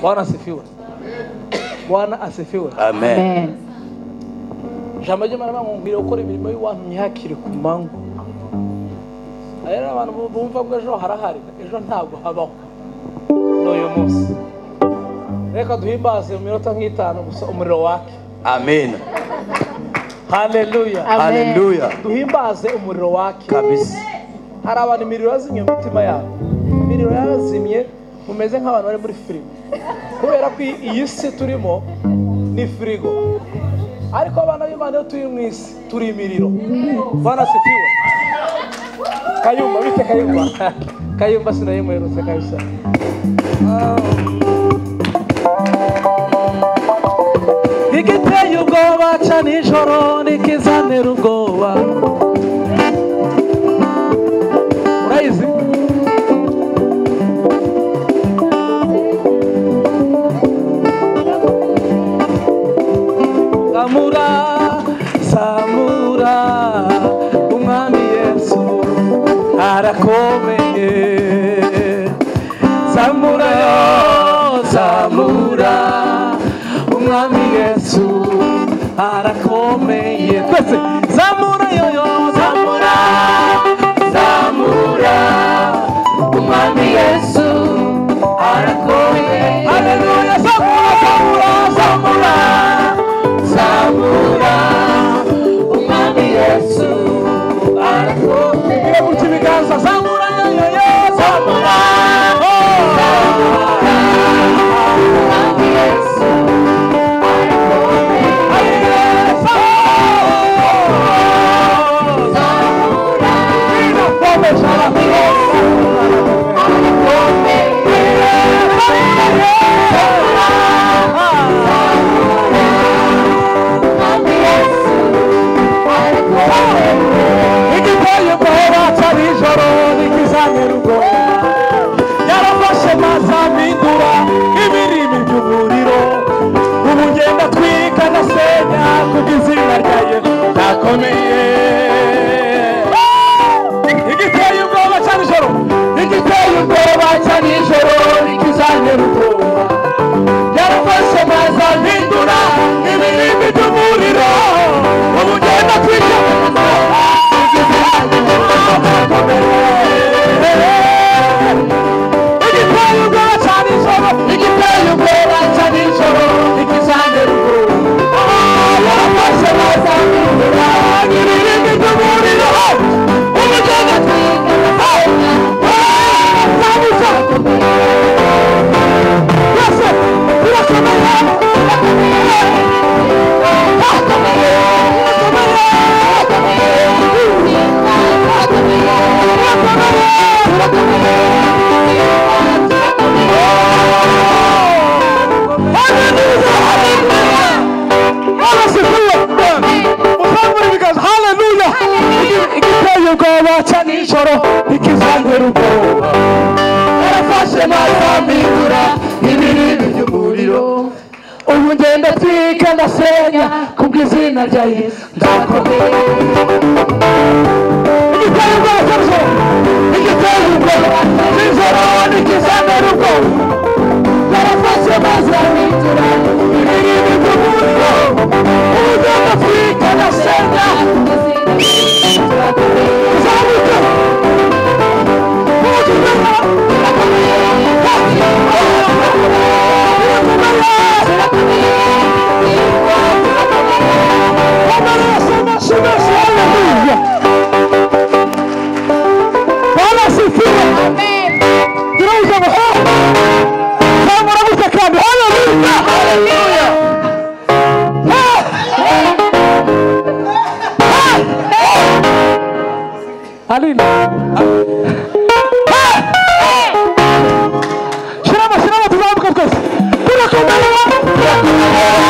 Bwana asifiwe. Bwana asifiwe. Amen. Jambo ry'Imana bamubwira gukora imirimo y'abantu myakire ku manywa. Rero abantu bumva ngo ejo harahari, ejo ntabwo habaho n'uyu munsi. Reka duhimbaze mu minota nk'itanu gusa umuriro wake. Amen. Haleluya. Haleluya. Duhimbaze umuriro wake Kabisa. Hari abantu imiriro yazimye mu mitima yabo. Imiriro yarazimye mumeze nk'abantu bari muri firigo. Kubera ko iyi si turimo ni firigo. Ariko abana b'Imana yo turi mu isi turi imiriro. Bwana asifiwe. Kayumba bite Kayumba? Kayumba sinayimuherutse kabisa. Igiteye ubwoba ca nijoro nikizanira ubwoba. Urayizi? Samura, Samura, umwami Yesu arakomeye. Samura yo, Samura, umwami Yesu arakomeye. Twese Samura yo yo, Samura, Samura, umwami Yesu arakomeye. Haleluya, Samura, Samura, Samura. Samura, umwami Yesu arakomeye. Muti biganza Samura yo yo yo, Samura, Samura, umwami Yesu arakomeye. Samura, umwami Yesu igiteye ubwoba ca nijoro nikizanira ubwoba. Yarafashe maze amindura ibirimi by'umuriro. Ubu ngenda twika ndasenya kubw'izina rya Yesu ndakomeye. Igiteye ubwoba ca nijoro, igiteye ubwoba ca nijoro nikizanira ubwoba. Yarafashe maze amindura ibirimi by'umuriro. Ubu ngenda twika igiteye ubwoba ca nijoro, igiteye ubwoba ca nijoro nikizanira ubwoba. Yarafashe maze amindura ibirimi by'umuriro. Ubu ngenda twika cha nijoro nikizanira ubwoba. Yarafashe maze amindura ibirimi by'umuriro. Ubu ngenda twika ndasenya kubw'izina rya Yesu ndakomeye. Igiteye ubwoba ca nijoro, igiteye ubwoba nijoro nikizanira ubwoba. Yarafashe maze amindura ibirimi by'umuriro. Ubu ngenda twika ndasenya Shirama tuzamuka twese. Turakomeye.